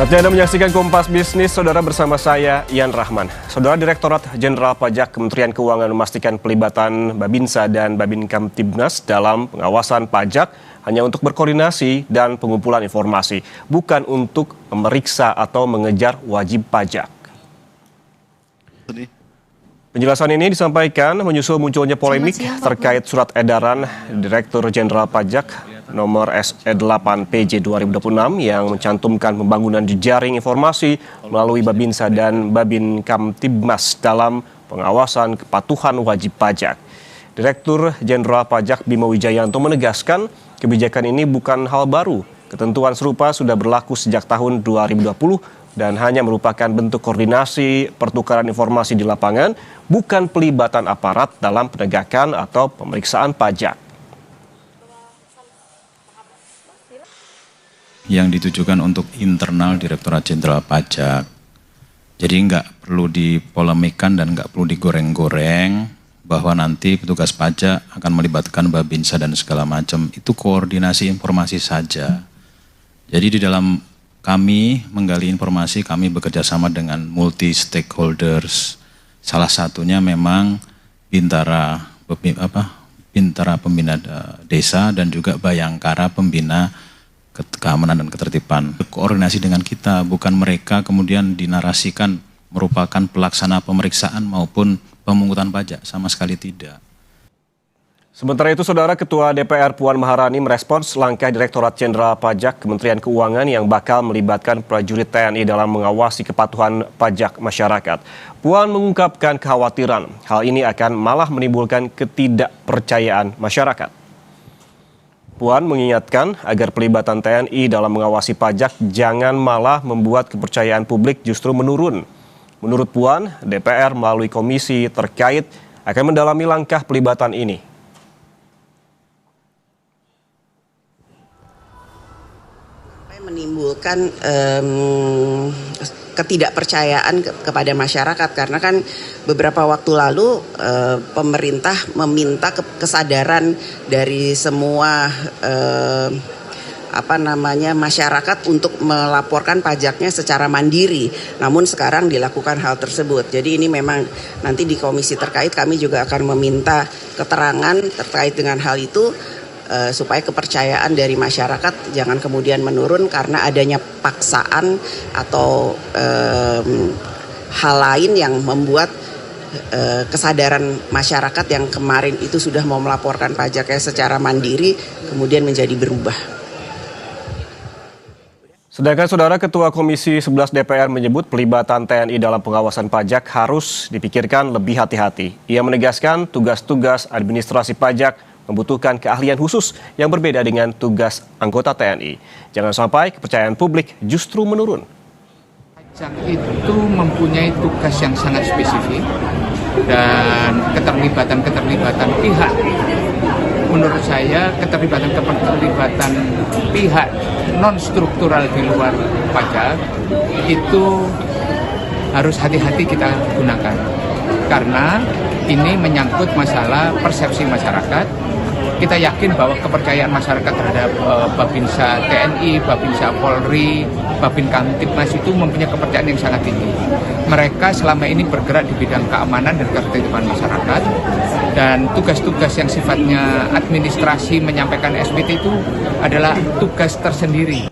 Saatnya Anda menyaksikan Kompas Bisnis, Saudara, bersama saya, Ian Rahman. Saudara, Direktorat Jenderal Pajak Kementerian Keuangan memastikan pelibatan Babinsa dan Babin Kamtibmas dalam pengawasan pajak hanya untuk berkoordinasi dan pengumpulan informasi, bukan untuk memeriksa atau mengejar wajib pajak. Penjelasan ini disampaikan menyusul munculnya polemik terkait surat edaran Direktur Jenderal Pajak nomor SE8 PJ 2026 yang mencantumkan pembangunan jejaring informasi melalui Babinsa dan Babin Kamtibmas dalam pengawasan kepatuhan wajib pajak. Direktur Jenderal Pajak Bima Wijayanto menegaskan kebijakan ini bukan hal baru. Ketentuan serupa sudah berlaku sejak tahun 2020 dan hanya merupakan bentuk koordinasi pertukaran informasi di lapangan, bukan pelibatan aparat dalam penegakan atau pemeriksaan pajak. Yang ditujukan untuk internal Direktorat Jenderal Pajak. Jadi nggak perlu dipolemikan dan nggak perlu digoreng-goreng bahwa nanti petugas pajak akan melibatkan Babinsa dan segala macam. Itu koordinasi informasi saja. Jadi di dalam kami menggali informasi, kami bekerja sama dengan multi stakeholders. Salah satunya memang Bintara Pembina Desa dan juga Bayangkara Pembina Keamanan dan Ketertiban. Koordinasi dengan kita, bukan mereka kemudian dinarasikan merupakan pelaksana pemeriksaan maupun pemungutan pajak, sama sekali tidak. Sementara itu, Saudara, Ketua DPR Puan Maharani merespons langkah Direktorat Jenderal Pajak Kementerian Keuangan yang bakal melibatkan prajurit TNI dalam mengawasi kepatuhan pajak masyarakat. Puan mengungkapkan kekhawatiran hal ini akan malah menimbulkan ketidakpercayaan masyarakat. Puan mengingatkan agar pelibatan TNI dalam mengawasi pajak jangan malah membuat kepercayaan publik justru menurun. Menurut Puan, DPR melalui komisi terkait akan mendalami langkah pelibatan ini. Menimbulkan ketidakpercayaan kepada masyarakat, karena kan beberapa waktu lalu pemerintah meminta kesadaran dari semua masyarakat untuk melaporkan pajaknya secara mandiri. Namun sekarang dilakukan hal tersebut. Jadi ini memang nanti di komisi terkait kami juga akan meminta keterangan terkait dengan hal itu, supaya kepercayaan dari masyarakat jangan kemudian menurun karena adanya paksaan atau hal lain yang membuat kesadaran masyarakat yang kemarin itu sudah mau melaporkan pajaknya secara mandiri kemudian menjadi berubah. Sedangkan Saudara, Ketua Komisi 11 DPR menyebut pelibatan TNI dalam pengawasan pajak harus dipikirkan lebih hati-hati. Ia menegaskan tugas-tugas administrasi pajak membutuhkan keahlian khusus yang berbeda dengan tugas anggota TNI. Jangan sampai kepercayaan publik justru menurun. Pajak itu mempunyai tugas yang sangat spesifik dan keterlibatan pihak. Menurut saya keterlibatan pihak non struktural di luar pajak itu harus hati-hati kita gunakan. Karena ini menyangkut masalah persepsi masyarakat. Kita yakin bahwa kepercayaan masyarakat terhadap Babinsa TNI, Babinsa Polri, Babin Kamtibmas itu mempunyai kepercayaan yang sangat tinggi. Mereka selama ini bergerak di bidang keamanan dan ketertiban masyarakat, dan tugas-tugas yang sifatnya administrasi menyampaikan SPT itu adalah tugas tersendiri.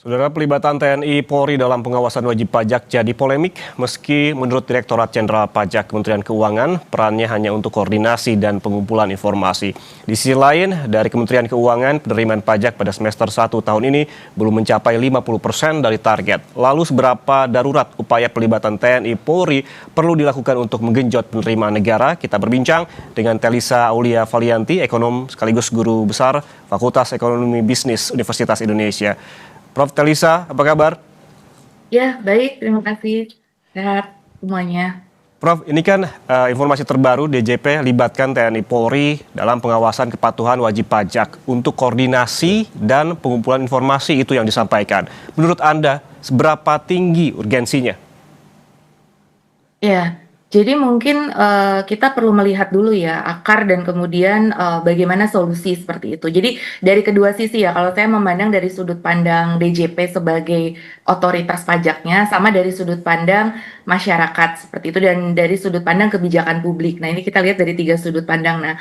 Saudara, pelibatan TNI Polri dalam pengawasan wajib pajak jadi polemik meski menurut Direktorat Jenderal Pajak Kementerian Keuangan perannya hanya untuk koordinasi dan pengumpulan informasi. Di sisi lain, dari Kementerian Keuangan penerimaan pajak pada semester 1 tahun ini belum mencapai 50% dari target. Lalu seberapa darurat upaya pelibatan TNI Polri perlu dilakukan untuk menggenjot penerimaan negara? Kita berbincang dengan Telisa Aulia Valianti, ekonom sekaligus guru besar Fakultas Ekonomi Bisnis Universitas Indonesia. Prof. Telisa, apa kabar? Ya, baik. Terima kasih. Sehat semuanya. Prof, ini kan informasi terbaru DJP libatkan TNI Polri dalam pengawasan kepatuhan wajib pajak untuk koordinasi dan pengumpulan informasi, itu yang disampaikan. Menurut Anda, seberapa tinggi urgensinya? Ya, Jadi mungkin kita perlu melihat dulu ya akar dan kemudian bagaimana solusi seperti itu. Jadi dari kedua sisi ya, kalau saya memandang dari sudut pandang DJP sebagai otoritas pajaknya, sama dari sudut pandang masyarakat seperti itu, dan dari sudut pandang kebijakan publik. Nah ini kita lihat dari tiga sudut pandang. Nah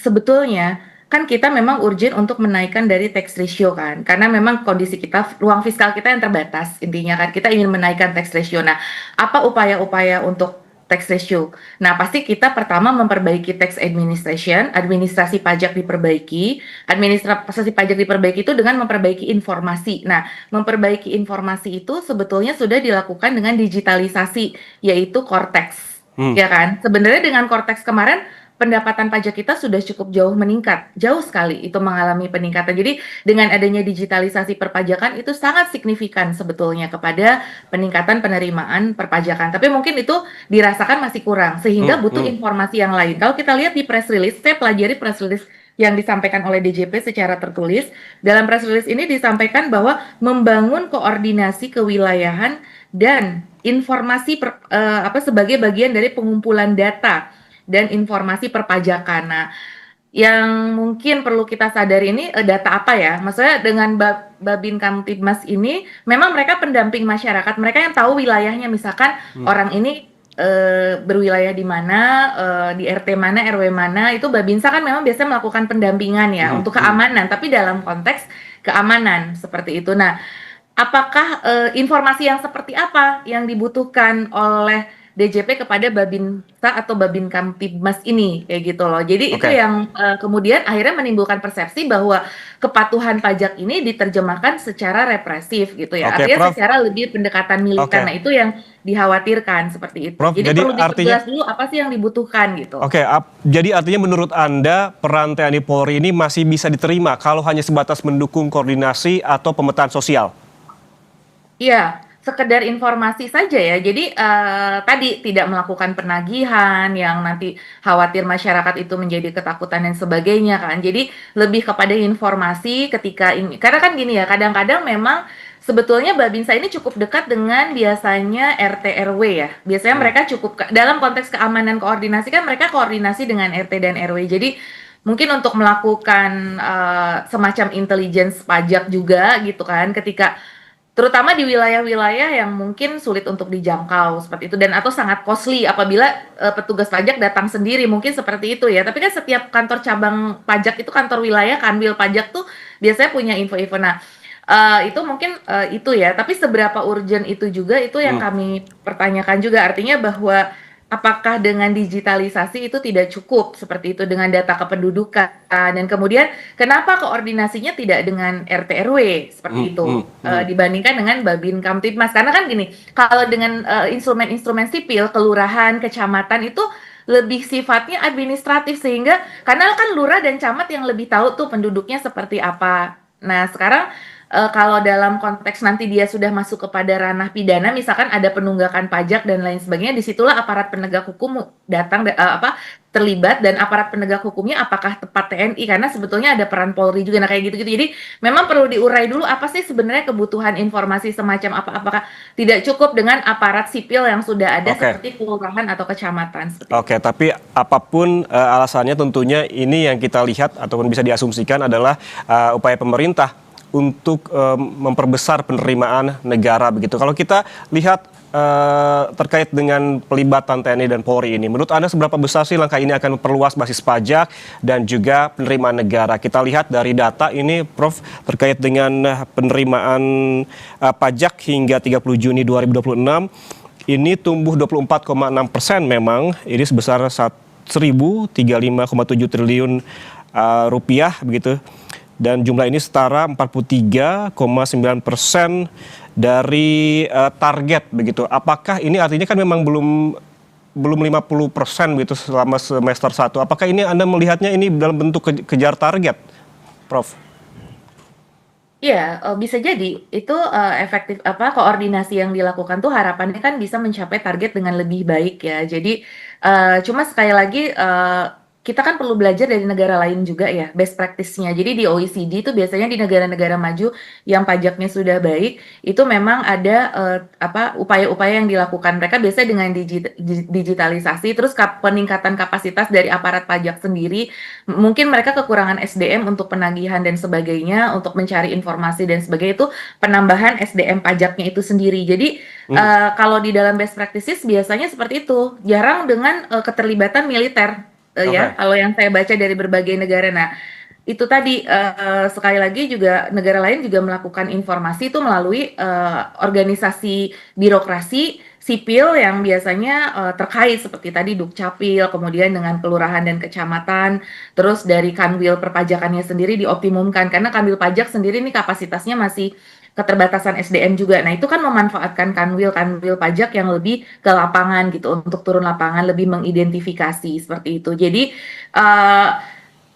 sebetulnya kan kita memang urgent untuk menaikkan dari tax ratio kan, karena memang kondisi kita, ruang fiskal kita yang terbatas intinya kan, kita ingin menaikkan tax ratio. Nah, apa upaya-upaya untuk tax ratio? Nah, pasti kita pertama memperbaiki tax administration, administrasi pajak diperbaiki, administrasi pajak diperbaiki itu dengan memperbaiki informasi. Nah, memperbaiki informasi itu sebetulnya sudah dilakukan dengan digitalisasi, yaitu Cortex, ya kan? Sebenarnya dengan Cortex kemarin pendapatan pajak kita sudah cukup jauh meningkat, jauh sekali itu mengalami peningkatan. Jadi dengan adanya digitalisasi perpajakan itu sangat signifikan sebetulnya kepada peningkatan penerimaan perpajakan. Tapi mungkin itu dirasakan masih kurang, sehingga butuh informasi yang lain. Kalau kita lihat di press release, saya pelajari press release yang disampaikan oleh DJP secara tertulis. Dalam press release ini disampaikan bahwa membangun koordinasi kewilayahan dan informasi sebagai bagian dari pengumpulan data dan informasi perpajakan. Nah, yang mungkin perlu kita sadari ini data apa ya? Maksudnya dengan Babin Kamtibmas ini memang mereka pendamping masyarakat, mereka yang tahu wilayahnya, misalkan orang ini berwilayah di mana, di RT mana, RW mana, itu Babinsa kan memang biasanya melakukan pendampingan ya untuk keamanan, tapi dalam konteks keamanan seperti itu. Nah, apakah informasi yang seperti apa yang dibutuhkan oleh DJP kepada Babinsa atau Babin Kamtibmas ini, kayak gitu loh. Jadi itu yang kemudian akhirnya menimbulkan persepsi bahwa kepatuhan pajak ini diterjemahkan secara represif gitu ya. Artinya Prof. secara lebih pendekatan militer. Nah itu yang dikhawatirkan seperti itu. Prof, jadi perlu diperjelas dulu apa sih yang dibutuhkan gitu. Jadi artinya menurut Anda peran TNI Polri ini masih bisa diterima kalau hanya sebatas mendukung koordinasi atau pemetaan sosial? Iya, sekedar informasi saja ya. Jadi tadi tidak melakukan penagihan yang nanti khawatir masyarakat itu menjadi ketakutan dan sebagainya kan. Jadi lebih kepada informasi ketika ini. Karena kan gini ya, kadang-kadang memang sebetulnya Babinsa ini cukup dekat dengan biasanya RT RW ya. Biasanya mereka cukup dalam konteks keamanan koordinasi kan mereka koordinasi dengan RT dan RW. Jadi mungkin untuk melakukan semacam intelligence pajak juga gitu kan, ketika terutama di wilayah-wilayah yang mungkin sulit untuk dijangkau seperti itu, dan atau sangat costly apabila petugas pajak datang sendiri, mungkin seperti itu ya. Tapi kan setiap kantor cabang pajak itu, kantor wilayah kanwil pajak tuh biasanya punya info-info. Nah itu mungkin itu ya, tapi seberapa urgent itu juga, itu yang kami pertanyakan juga. Artinya bahwa apakah dengan digitalisasi itu tidak cukup seperti itu dengan data kependudukan, dan kemudian kenapa koordinasinya tidak dengan RT RW seperti itu dibandingkan dengan Babin Kamtibmas? Karena kan gini, kalau dengan instrumen-instrumen sipil, kelurahan, kecamatan itu lebih sifatnya administratif, sehingga karena kan lurah dan camat yang lebih tahu tuh penduduknya seperti apa. Nah sekarang kalau dalam konteks nanti dia sudah masuk kepada ranah pidana, misalkan ada penunggakan pajak dan lain sebagainya, disitulah aparat penegak hukum datang terlibat, dan aparat penegak hukumnya apakah tepat TNI, karena sebetulnya ada peran Polri juga. Nah kayak gitu-gitu. Jadi memang perlu diurai dulu apa sih sebenarnya kebutuhan informasi semacam apa, apakah tidak cukup dengan aparat sipil yang sudah ada seperti kelurahan atau kecamatan. Tapi apapun alasannya, tentunya ini yang kita lihat ataupun bisa diasumsikan adalah upaya pemerintah untuk memperbesar penerimaan negara begitu. Kalau kita lihat terkait dengan pelibatan TNI dan Polri ini, menurut Anda seberapa besar sih langkah ini akan memperluas basis pajak dan juga penerimaan negara? Kita lihat dari data ini, Prof, terkait dengan penerimaan pajak hingga 30 Juni 2026 ini tumbuh 24,6%, memang ini sebesar 1.035,7 triliun rupiah begitu. Dan jumlah ini setara 43,9% dari target begitu. Apakah ini artinya kan memang belum 50% begitu selama semester 1. Apakah ini Anda melihatnya ini dalam bentuk kejar target, Prof? Iya, bisa jadi itu efektif koordinasi yang dilakukan tuh harapannya kan bisa mencapai target dengan lebih baik ya. Jadi cuma sekali lagi kita kan perlu belajar dari negara lain juga ya, best practice-nya. Jadi di OECD itu biasanya di negara-negara maju yang pajaknya sudah baik, itu memang ada upaya-upaya yang dilakukan. Mereka biasanya dengan digitalisasi, terus peningkatan kapasitas dari aparat pajak sendiri. Mungkin mereka kekurangan SDM untuk penagihan dan sebagainya, untuk mencari informasi dan sebagainya, itu penambahan SDM pajaknya itu sendiri. Jadi kalau di dalam best practices biasanya seperti itu, jarang dengan keterlibatan militer. Ya, kalau yang saya baca dari berbagai negara. Nah, itu tadi sekali lagi juga negara lain juga melakukan informasi itu melalui organisasi birokrasi sipil yang biasanya terkait seperti tadi Dukcapil, kemudian dengan kelurahan dan kecamatan, terus dari Kanwil perpajakannya sendiri dioptimumkan karena Kanwil pajak sendiri ini kapasitasnya masih keterbatasan SDM juga. Nah, itu kan memanfaatkan kanwil pajak yang lebih ke lapangan gitu, untuk turun lapangan, lebih mengidentifikasi seperti itu. Jadi,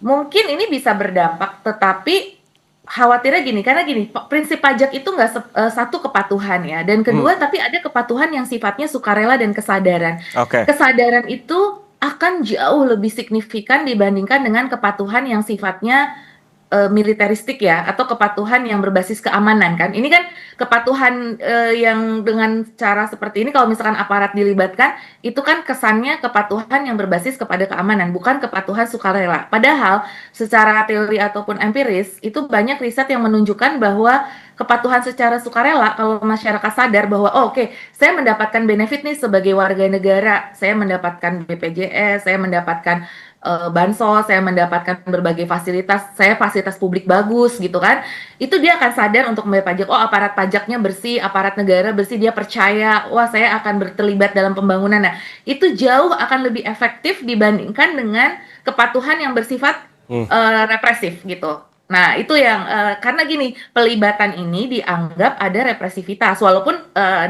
mungkin ini bisa berdampak, tetapi khawatirnya gini, karena gini, prinsip pajak itu nggak satu kepatuhan ya, dan kedua tapi ada kepatuhan yang sifatnya sukarela dan kesadaran. Kesadaran itu akan jauh lebih signifikan dibandingkan dengan kepatuhan yang sifatnya militeristik ya, atau kepatuhan yang berbasis keamanan kan. Ini kan kepatuhan yang dengan cara seperti ini kalau misalkan aparat dilibatkan, itu kan kesannya kepatuhan yang berbasis kepada keamanan, bukan kepatuhan sukarela. Padahal secara teori ataupun empiris, itu banyak riset yang menunjukkan bahwa kepatuhan secara sukarela, kalau masyarakat sadar bahwa oke, saya mendapatkan benefit nih sebagai warga negara, saya mendapatkan BPJS, saya mendapatkan bansos, saya mendapatkan berbagai fasilitas, saya fasilitas publik bagus gitu kan, itu dia akan sadar untuk membayar pajak. Oh, aparat pajaknya bersih, aparat negara bersih, dia percaya, wah saya akan terlibat dalam pembangunan. Nah, itu jauh akan lebih efektif dibandingkan dengan kepatuhan yang bersifat represif gitu. Nah, itu yang karena gini, pelibatan ini dianggap ada represivitas, walaupun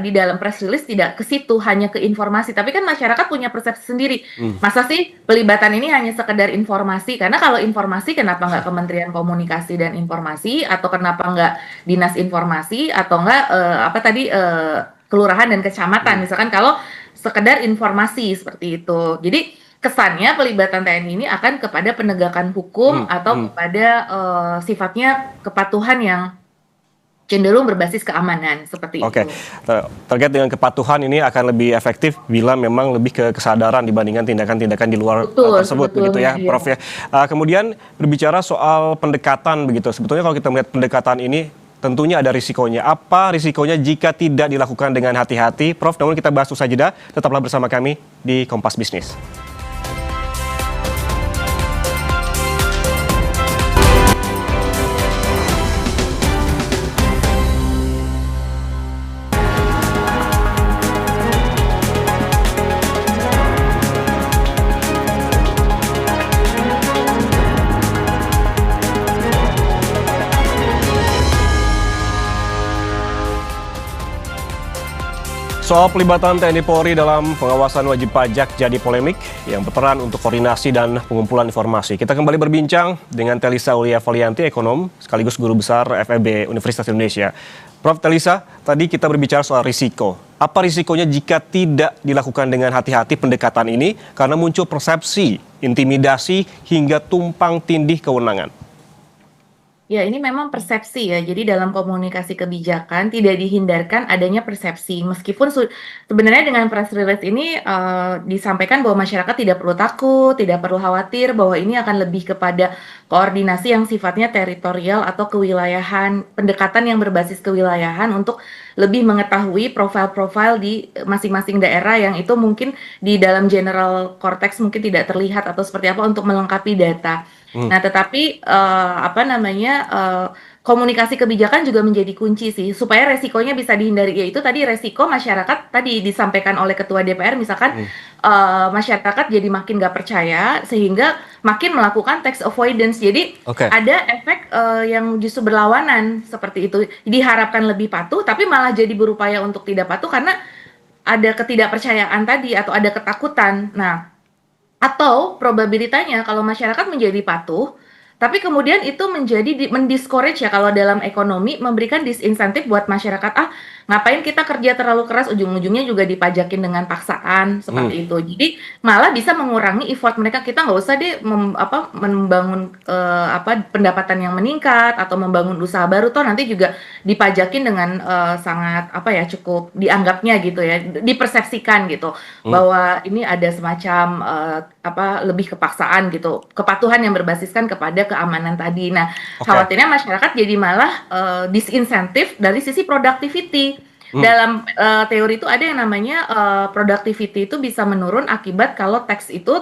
di dalam press release tidak ke situ, hanya ke informasi. Tapi kan masyarakat punya persepsi sendiri. Masa sih pelibatan ini hanya sekedar informasi? Karena kalau informasi, kenapa nggak Kementerian Komunikasi dan Informasi, atau kenapa nggak Dinas Informasi, atau nggak kelurahan dan kecamatan, misalkan kalau sekedar informasi seperti itu. Jadi kesannya pelibatan TNI ini akan kepada penegakan hukum atau kepada sifatnya kepatuhan yang cenderung berbasis keamanan seperti itu. Terkait dengan kepatuhan ini akan lebih efektif bila memang lebih ke kesadaran dibandingkan tindakan-tindakan di luar tersebut, begitu ya, Prof ya. Kemudian berbicara soal pendekatan begitu, sebetulnya kalau kita melihat pendekatan ini tentunya ada risikonya. Apa risikonya jika tidak dilakukan dengan hati-hati, Prof? Namun kita bahas usai jeda. Tetaplah bersama kami di Kompas Bisnis. Soal pelibatan TNI Polri dalam pengawasan wajib pajak jadi polemik yang berperan untuk koordinasi dan pengumpulan informasi. Kita kembali berbincang dengan Telisa Aulia Valianti, ekonom sekaligus guru besar FEB Universitas Indonesia. Prof Telisa, tadi kita berbicara soal risiko. Apa risikonya jika tidak dilakukan dengan hati-hati pendekatan ini karena muncul persepsi, intimidasi hingga tumpang tindih kewenangan? Ya, ini memang persepsi ya. Jadi dalam komunikasi kebijakan tidak dihindarkan adanya persepsi. Meskipun sebenarnya dengan press release ini disampaikan bahwa masyarakat tidak perlu takut, tidak perlu khawatir, bahwa ini akan lebih kepada koordinasi yang sifatnya teritorial atau kewilayahan, pendekatan yang berbasis kewilayahan untuk lebih mengetahui profil-profil di masing-masing daerah yang itu mungkin di dalam general cortex mungkin tidak terlihat atau seperti apa untuk melengkapi data. Nah, tetapi komunikasi kebijakan juga menjadi kunci sih supaya resikonya bisa dihindari. Yaitu tadi resiko masyarakat tadi disampaikan oleh Ketua DPR, misalkan masyarakat jadi makin nggak percaya sehingga makin melakukan tax avoidance. Jadi ada efek yang justru berlawanan seperti itu. Diharapkan lebih patuh, tapi malah jadi berupaya untuk tidak patuh karena ada ketidakpercayaan tadi atau ada ketakutan. Nah, atau probabilitasnya kalau masyarakat menjadi patuh, Tapi kemudian itu menjadi mendiscourage ya kalau dalam ekonomi memberikan disinsentif buat masyarakat, ngapain kita kerja terlalu keras ujung-ujungnya juga dipajakin dengan paksaan seperti itu. Jadi malah bisa mengurangi effort mereka, kita nggak usah deh membangun pendapatan yang meningkat atau membangun usaha baru, toh nanti juga dipajakin dengan sangat cukup dianggapnya gitu ya, dipersepsikan gitu bahwa ini ada semacam lebih kepaksaan gitu, kepatuhan yang berbasiskan kepada keamanan tadi. Nah, khawatirnya masyarakat jadi malah disinsentif dari sisi productivity. Dalam teori itu ada yang namanya productivity itu bisa menurun akibat kalau teks itu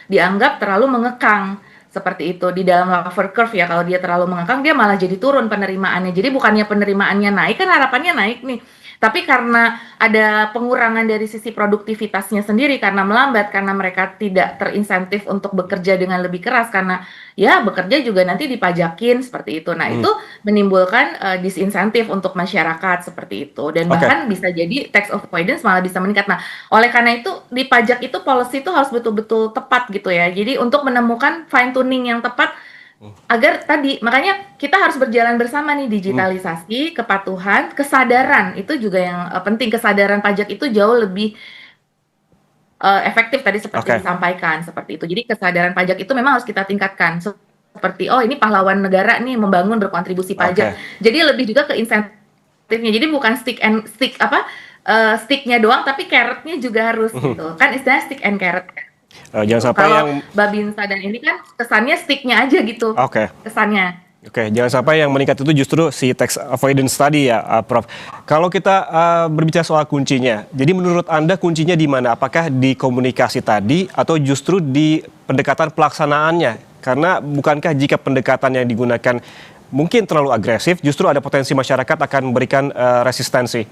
dianggap terlalu mengekang. Seperti itu di dalam Laffer curve ya, kalau dia terlalu mengekang dia malah jadi turun penerimaannya. Jadi bukannya penerimaannya naik, kan harapannya naik nih. Tapi karena ada pengurangan dari sisi produktivitasnya sendiri karena melambat, karena mereka tidak terinsentif untuk bekerja dengan lebih keras, karena ya bekerja juga nanti dipajakin seperti itu. Nah, itu menimbulkan disinsentif untuk masyarakat seperti itu. Dan bahkan bisa jadi tax avoidance malah bisa meningkat. Nah, oleh karena itu di pajak itu policy itu harus betul-betul tepat gitu ya. Jadi untuk menemukan fine tuning yang tepat agar tadi, makanya kita harus berjalan bersama nih, digitalisasi, kepatuhan, kesadaran itu juga yang penting. Kesadaran pajak itu jauh lebih efektif tadi seperti disampaikan seperti itu. Jadi kesadaran pajak itu memang harus kita tingkatkan seperti ini pahlawan negara nih membangun berkontribusi pajak. Jadi lebih juga ke insentifnya. Jadi bukan sticknya doang, tapi carrotnya juga harus gitu. Kan istilahnya stick and carrot. Jangan sampai kalau yang Babinsa dan ini kan kesannya sticknya aja gitu. Kesannya. Jangan sampai yang meningkat itu justru si tax avoidance tadi ya, Prof. Kalau kita berbicara soal kuncinya, jadi menurut Anda kuncinya di mana? Apakah di komunikasi tadi atau justru di pendekatan pelaksanaannya? Karena bukankah jika pendekatan yang digunakan mungkin terlalu agresif, justru ada potensi masyarakat akan memberikan resistensi?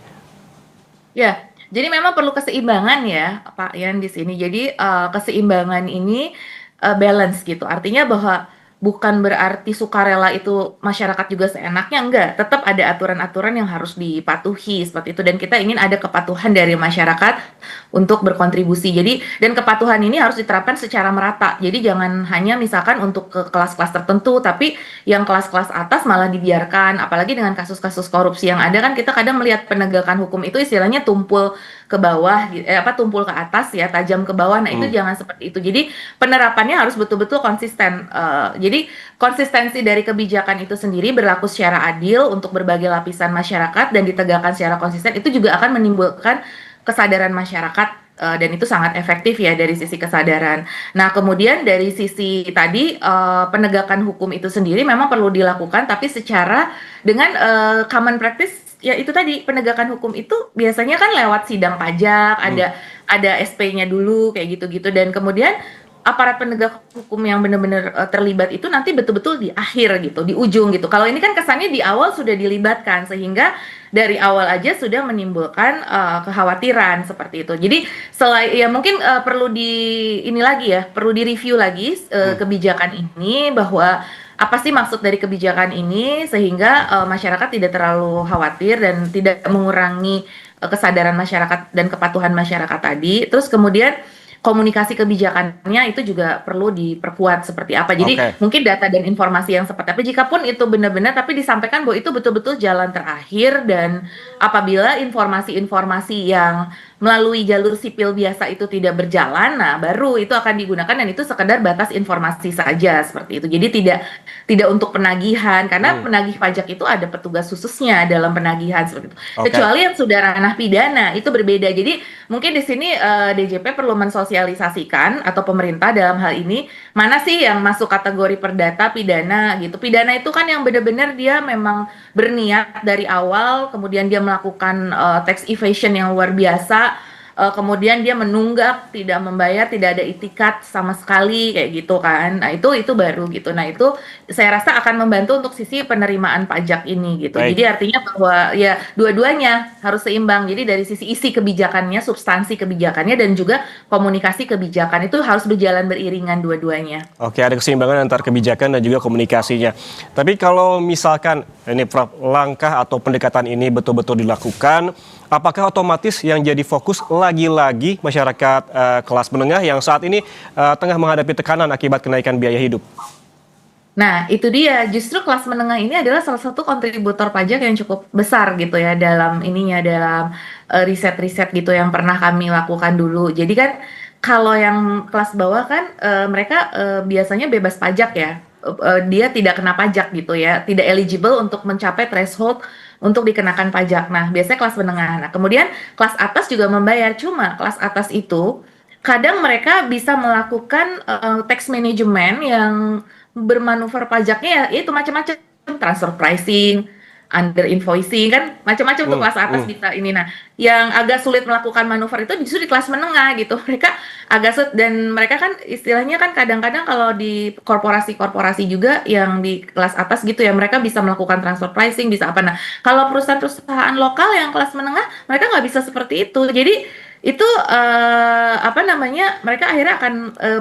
Ya. Jadi memang perlu keseimbangan ya, Pak Yan di sini. Jadi keseimbangan ini balance gitu. Artinya bahwa bukan berarti sukarela itu masyarakat juga seenaknya, enggak. Tetap ada aturan-aturan yang harus dipatuhi seperti itu. Dan kita ingin ada kepatuhan dari masyarakat untuk berkontribusi. Jadi dan kepatuhan ini harus diterapkan secara merata. Jadi jangan hanya misalkan untuk ke kelas-kelas tertentu, tapi yang kelas-kelas atas malah dibiarkan. Apalagi dengan kasus-kasus korupsi yang ada kan kita kadang melihat penegakan hukum itu istilahnya tumpul ke bawah, tumpul ke atas ya, tajam ke bawah. Nah itu jangan seperti itu. Jadi penerapannya harus betul-betul konsisten. Jadi konsistensi dari kebijakan itu sendiri berlaku secara adil untuk berbagai lapisan masyarakat dan ditegakkan secara konsisten, itu juga akan menimbulkan kesadaran masyarakat dan itu sangat efektif ya dari sisi kesadaran. Nah kemudian dari sisi tadi penegakan hukum itu sendiri memang perlu dilakukan, tapi secara dengan common practice. Ya itu tadi, penegakan hukum itu biasanya kan lewat sidang pajak, ada SP-nya dulu kayak gitu-gitu, dan kemudian aparat penegak hukum yang benar-benar terlibat itu nanti betul-betul di akhir gitu, di ujung gitu. Kalau ini kan kesannya di awal sudah dilibatkan, sehingga dari awal aja sudah menimbulkan kekhawatiran seperti itu. Jadi mungkin perlu perlu direview lagi kebijakan ini, bahwa apa sih maksud dari kebijakan ini sehingga masyarakat tidak terlalu khawatir dan tidak mengurangi kesadaran masyarakat dan kepatuhan masyarakat tadi. Terus kemudian komunikasi kebijakannya itu juga perlu diperkuat seperti apa. Jadi mungkin data dan informasi yang seperti apa, jikapun itu benar-benar, tapi disampaikan bahwa itu betul-betul jalan terakhir, dan apabila informasi-informasi yang melalui jalur sipil biasa itu tidak berjalan, nah baru itu akan digunakan, dan itu sekedar batas informasi saja seperti itu. Jadi tidak untuk penagihan, karena penagih pajak itu ada petugas khususnya dalam penagihan seperti itu. Kecuali yang sudah ranah pidana itu berbeda. Jadi mungkin di sini DJP perlu mensosialisasikan, atau pemerintah dalam hal ini, mana sih yang masuk kategori perdata pidana gitu. Pidana itu kan yang benar-benar dia memang berniat dari awal, kemudian dia melakukan tax evasion yang luar biasa, kemudian dia menunggak, tidak membayar, tidak ada itikat sama sekali kayak gitu kan. Nah itu baru gitu. Nah itu saya rasa akan membantu untuk sisi penerimaan pajak ini gitu. Jadi artinya bahwa ya dua-duanya harus seimbang. Jadi dari sisi isi kebijakannya, substansi kebijakannya, dan juga komunikasi kebijakan itu harus berjalan beriringan dua-duanya. Ada keseimbangan antara kebijakan dan juga komunikasinya. Tapi kalau misalkan ini Prof, langkah atau pendekatan ini betul-betul dilakukan, apakah otomatis yang jadi fokus lagi-lagi masyarakat kelas menengah yang saat ini tengah menghadapi tekanan akibat kenaikan biaya hidup? Nah, itu dia. Justru kelas menengah ini adalah salah satu kontributor pajak yang cukup besar gitu ya dalam ininya, dalam riset-riset gitu yang pernah kami lakukan dulu. Jadi kan kalau yang kelas bawah kan mereka biasanya bebas pajak ya. Dia tidak kena pajak gitu ya, tidak eligible untuk mencapai threshold untuk dikenakan pajak. Nah, biasanya kelas menengah. Nah, kemudian kelas atas juga membayar. Cuma kelas atas itu kadang mereka bisa melakukan tax management yang bermanuver pajaknya ya itu macam-macam, transfer pricing, under invoicing, kan macam-macam tuh kelas atas bisa ini. Nah, yang agak sulit melakukan manuver itu justru di kelas menengah gitu. Mereka agak sulit, dan mereka kan istilahnya kan kadang-kadang kalau di korporasi-korporasi juga yang di kelas atas gitu ya, mereka bisa melakukan transfer pricing, bisa apa. Nah, kalau perusahaan-perusahaan lokal yang kelas menengah, mereka nggak bisa seperti itu. Jadi itu apa namanya, mereka akhirnya akan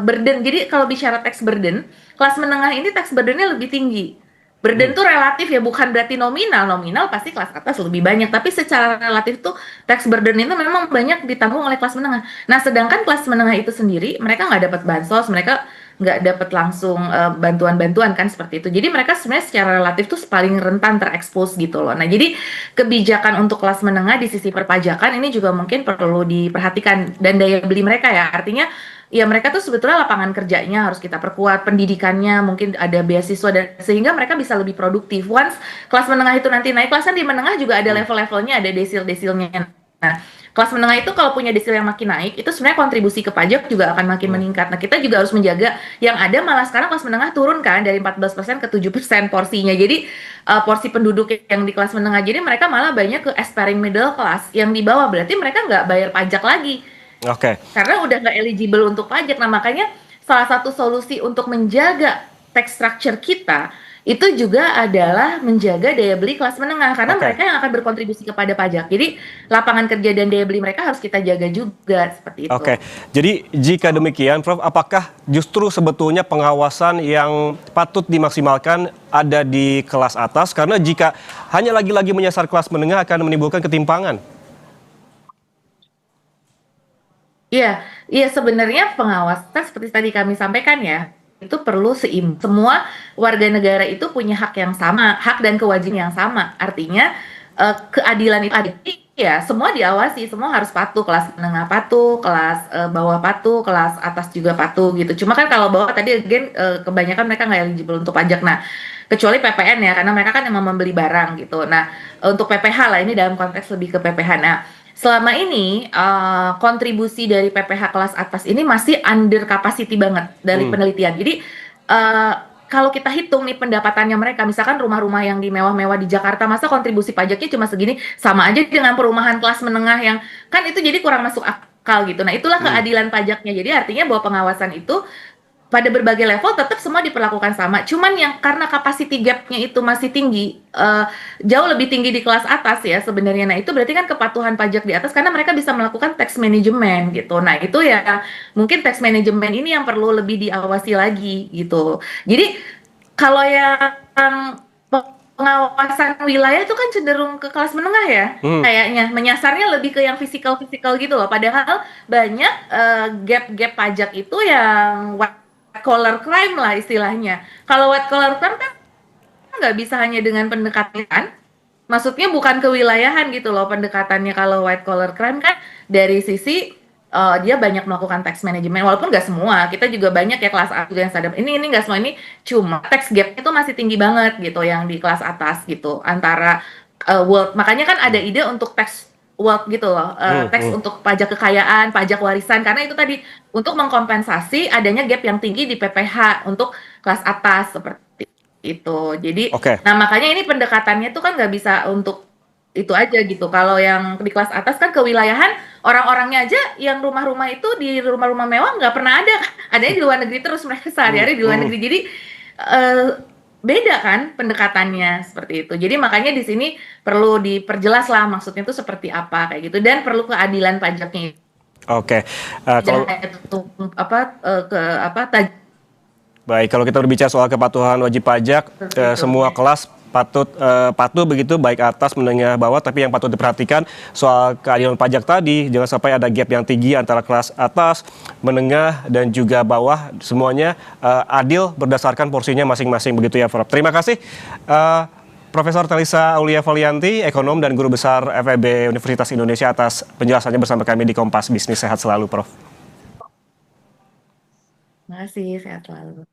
burden. Jadi kalau bicara tax burden, kelas menengah ini tax burden-nya lebih tinggi. Burden tuh relatif ya, bukan berarti nominal. Nominal pasti kelas atas lebih banyak, tapi secara relatif tuh tax burden itu memang banyak ditanggung oleh kelas menengah. Nah, sedangkan kelas menengah itu sendiri mereka nggak dapat bansos, mereka nggak dapat langsung bantuan-bantuan kan seperti itu. Jadi mereka sebenarnya secara relatif tuh paling rentan terekspos gitu loh. Nah, jadi kebijakan untuk kelas menengah di sisi perpajakan ini juga mungkin perlu diperhatikan, dan daya beli mereka ya. Artinya ya mereka tuh sebetulnya lapangan kerjanya harus kita perkuat, pendidikannya mungkin ada beasiswa, dan sehingga mereka bisa lebih produktif. Once kelas menengah itu nanti naik, kelasan di menengah juga ada level-levelnya, ada desil-desilnya. Nah, kelas menengah itu kalau punya desil yang makin naik, itu sebenarnya kontribusi ke pajak juga akan makin meningkat. Nah, kita juga harus menjaga, yang ada malah sekarang kelas menengah turun kan dari 14% ke 7% porsinya. Jadi porsi penduduk yang di kelas menengah, jadi mereka malah banyak ke aspiring middle class yang di bawah, berarti mereka nggak bayar pajak lagi. Oke. Karena udah nggak eligible untuk pajak. Nah, makanya salah satu solusi untuk menjaga tax structure kita itu juga adalah menjaga daya beli kelas menengah, karena Oke. mereka yang akan berkontribusi kepada pajak. Jadi lapangan kerja dan daya beli mereka harus kita jaga juga seperti itu. Oke, jadi jika demikian, Prof, apakah justru sebetulnya pengawasan yang patut dimaksimalkan ada di kelas atas? Karena jika hanya lagi-lagi menyasar kelas menengah akan menimbulkan ketimpangan. Iya, iya sebenarnya pengawasan seperti tadi kami sampaikan ya, itu perlu seimbang. Semua warga negara itu punya hak yang sama, hak dan kewajiban yang sama. Artinya keadilan itu ada. Ya, semua diawasi, semua harus patuh, kelas menengah patuh, kelas bawah patuh, kelas atas juga patuh gitu. Cuma kan kalau bawah tadi again kebanyakan mereka nggak eligible untuk pajak. Nah, kecuali PPN ya, karena mereka kan emang membeli barang gitu. Nah, untuk PPH lah, ini dalam konteks lebih ke PPH. Nah, selama ini kontribusi dari PPH kelas atas ini masih under capacity banget dari penelitian. Jadi kalau kita hitung nih pendapatannya mereka, misalkan rumah-rumah yang di mewah-mewah di Jakarta, masa kontribusi pajaknya cuma segini, sama aja dengan perumahan kelas menengah yang kan itu jadi kurang masuk akal gitu. Nah, itulah keadilan pajaknya. Jadi artinya bahwa pengawasan itu pada berbagai level tetap semua diperlakukan sama. Cuman yang karena capacity gap-nya itu masih tinggi, jauh lebih tinggi di kelas atas ya sebenarnya. Nah, itu berarti kan kepatuhan pajak di atas karena mereka bisa melakukan tax management gitu. Nah, itu ya mungkin tax management ini yang perlu lebih diawasi lagi gitu. Jadi kalau yang pengawasan wilayah itu kan cenderung ke kelas menengah ya, kayaknya menyasarnya lebih ke yang fisikal-fisikal gitu loh. Padahal banyak gap-gap pajak itu yang collar crime lah istilahnya. Kalau white collar crime kan nggak bisa hanya dengan pendekatan, maksudnya bukan kewilayahan gitu loh pendekatannya. Kalau white collar crime kan dari sisi dia banyak melakukan tax management, walaupun nggak semua. Kita juga banyak ya kelas A juga yang sadar ini nggak semua, ini cuma tax gap itu masih tinggi banget gitu yang di kelas atas gitu antara world. Makanya kan ada ide untuk tax wealth gitu loh, tax untuk pajak kekayaan, pajak warisan, karena itu tadi untuk mengkompensasi adanya gap yang tinggi di PPH untuk kelas atas seperti itu. Jadi, nah makanya ini pendekatannya tuh kan nggak bisa untuk itu aja gitu. Kalau yang di kelas atas kan kewilayahan, orang-orangnya aja yang rumah-rumah itu di rumah-rumah mewah nggak pernah ada, adanya di luar negeri terus, mereka sehari-hari di luar negeri. Jadi beda kan pendekatannya seperti itu. Jadi makanya di sini perlu diperjelas lah maksudnya itu seperti apa kayak gitu, dan perlu keadilan pajaknya. Oke. Kalau baik, kalau kita berbicara soal kepatuhan wajib pajak, semua kelas patuh begitu baik atas, menengah, bawah, tapi yang patut diperhatikan soal keadilan pajak tadi, jangan sampai ada gap yang tinggi antara kelas atas, menengah, dan juga bawah, semuanya adil berdasarkan porsinya masing-masing begitu ya Prof. Terima kasih Profesor Telisa Aulia Valianti, ekonom dan guru besar FEB Universitas Indonesia atas penjelasannya bersama kami di Kompas Bisnis. Sehat selalu Prof. Terima kasih, sehat selalu.